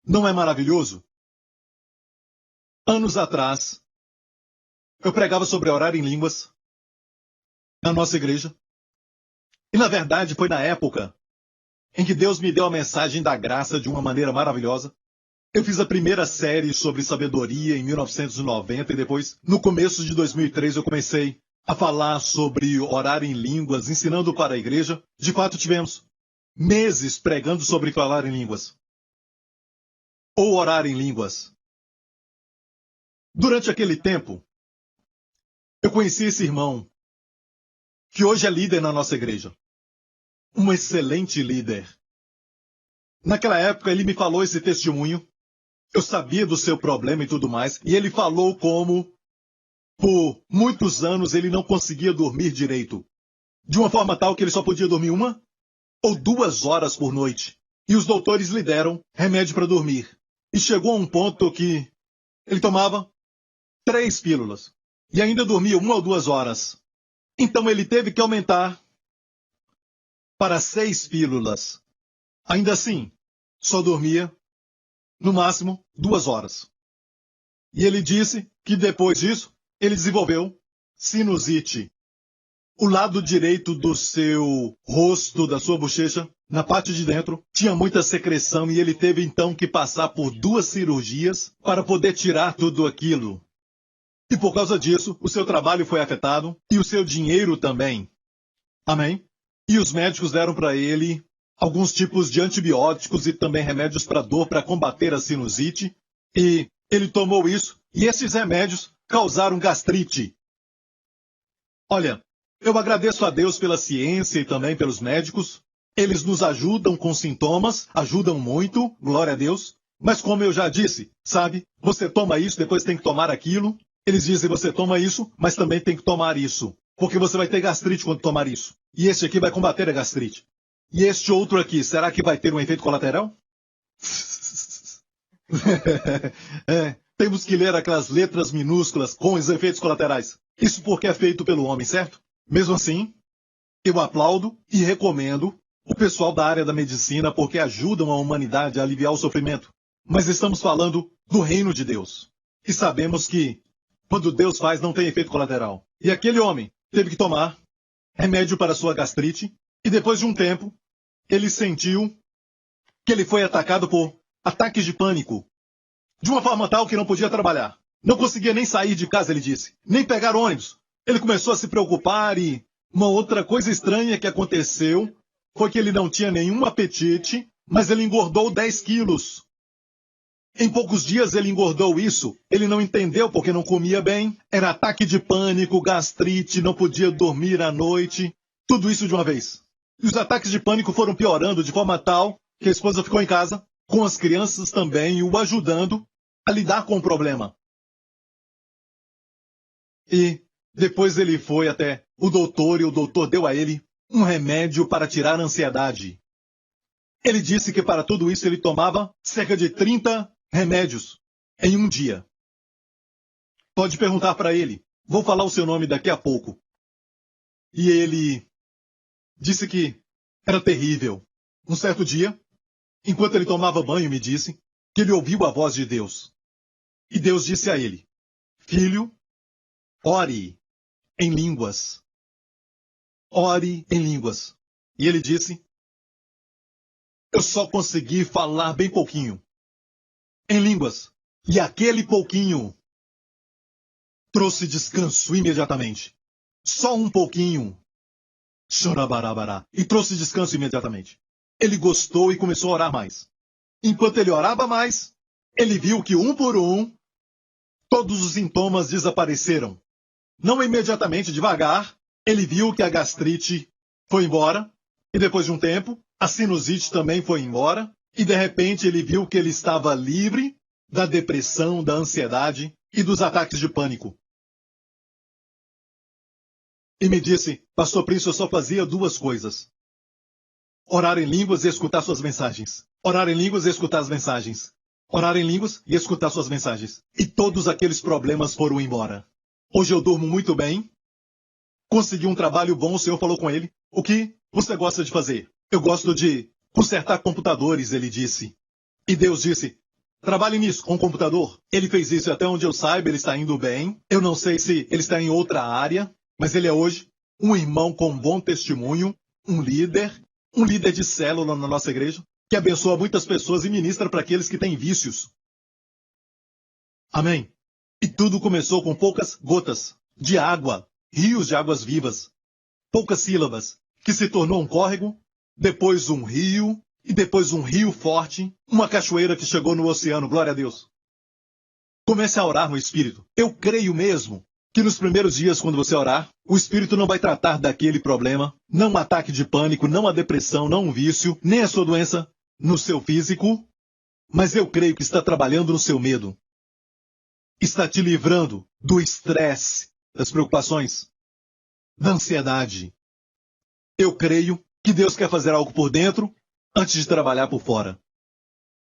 Não é maravilhoso? Anos atrás, eu pregava sobre orar em línguas na nossa igreja. E na verdade foi na época em que Deus me deu a mensagem da graça de uma maneira maravilhosa. Eu fiz a primeira série sobre sabedoria em 1990 e depois, no começo de 2003, eu comecei a falar sobre orar em línguas, ensinando para a igreja. De fato, tivemos meses pregando sobre falar em línguas ou orar em línguas. Durante aquele tempo, eu conheci esse irmão, que hoje é líder na nossa igreja. Um excelente líder. Naquela época, ele me falou esse testemunho. Eu sabia do seu problema e tudo mais. E ele falou como, por muitos anos, ele não conseguia dormir direito. De uma forma tal que ele só podia dormir 1 ou 2 horas por noite. E os doutores lhe deram remédio para dormir. E chegou a um ponto que ele tomava 3 pílulas. E ainda dormia 1 ou 2 horas. Então ele teve que aumentar para 6 pílulas. Ainda assim, só dormia, no máximo, 2 horas. E ele disse que depois disso, ele desenvolveu sinusite. O lado direito do seu rosto, da sua bochecha, na parte de dentro, tinha muita secreção e ele teve então que passar por 2 cirurgias para poder tirar tudo aquilo. E por causa disso, o seu trabalho foi afetado e o seu dinheiro também. Amém? E os médicos deram para ele alguns tipos de antibióticos e também remédios para dor para combater a sinusite. E ele tomou isso e esses remédios causaram gastrite. Olha, eu agradeço a Deus pela ciência e também pelos médicos. Eles nos ajudam com sintomas, ajudam muito, glória a Deus. Mas como eu já disse, sabe, você toma isso, depois tem que tomar aquilo. Eles dizem, você toma isso, mas também tem que tomar isso. Porque você vai ter gastrite quando tomar isso. E este aqui vai combater a gastrite. E este outro aqui, será que vai ter um efeito colateral? Temos que ler aquelas letras minúsculas com os efeitos colaterais. Isso porque é feito pelo homem, certo? Mesmo assim, eu aplaudo e recomendo o pessoal da área da medicina porque ajudam a humanidade a aliviar o sofrimento. Mas estamos falando do reino de Deus. E sabemos que quando Deus faz não tem efeito colateral. E aquele homem teve que tomar remédio para sua gastrite e depois de um tempo ele sentiu que ele foi atacado por ataques de pânico. De uma forma tal que não podia trabalhar. Não conseguia nem sair de casa, ele disse. Nem pegar ônibus. Ele começou a se preocupar e uma outra coisa estranha que aconteceu foi que ele não tinha nenhum apetite, mas ele engordou 10 quilos. Em poucos dias ele engordou isso. Ele não entendeu porque não comia bem. Era ataque de pânico, gastrite, não podia dormir à noite. Tudo isso de uma vez. E os ataques de pânico foram piorando de forma tal que a esposa ficou em casa, com as crianças também, e o ajudando a lidar com o problema. E depois ele foi até o doutor e o doutor deu a ele um remédio para tirar a ansiedade. Ele disse que para tudo isso ele tomava cerca de 30 remédios em um dia. Pode perguntar para ele. Vou falar o seu nome daqui a pouco. E ele disse que era terrível. Um certo dia, enquanto ele tomava banho, me disse que ele ouviu a voz de Deus. E Deus disse a ele, filho, ore em línguas. Ore em línguas. E ele disse, eu só consegui falar bem pouquinho. Em línguas. E aquele pouquinho trouxe descanso imediatamente. Só um pouquinho. Chorabarabará. E trouxe descanso imediatamente. Ele gostou e começou a orar mais. Enquanto ele orava mais, ele viu que um por um, todos os sintomas desapareceram. Não imediatamente, devagar, ele viu que a gastrite foi embora. E depois de um tempo, a sinusite também foi embora. E de repente ele viu que ele estava livre da depressão, da ansiedade e dos ataques de pânico. E me disse, Pastor Príncipe, eu só fazia 2 coisas. Orar em línguas e escutar suas mensagens. Orar em línguas e escutar as mensagens. Orar em línguas e escutar suas mensagens. E todos aqueles problemas foram embora. Hoje eu durmo muito bem. Consegui um trabalho bom, o Senhor falou com ele. O que você gosta de fazer? Eu gosto de consertar computadores, ele disse. E Deus disse, Trabalhe nisso, com o computador. Ele fez isso até onde eu saiba, ele está indo bem. Eu não sei se ele está em outra área, mas ele é hoje um irmão com bom testemunho, um líder de célula na nossa igreja, que abençoa muitas pessoas e ministra para aqueles que têm vícios. Amém. E tudo começou com poucas gotas de água, rios de águas vivas, poucas sílabas, que se tornou um córrego, depois um rio, e depois um rio forte, uma cachoeira que chegou no oceano, glória a Deus. Comece a orar no Espírito. Eu creio mesmo que nos primeiros dias, quando você orar, o Espírito não vai tratar daquele problema, não um ataque de pânico, não a depressão, não um vício, nem a sua doença no seu físico, mas eu creio que está trabalhando no seu medo. Está te livrando do estresse, das preocupações, da ansiedade. Eu creio que Deus quer fazer algo por dentro antes de trabalhar por fora.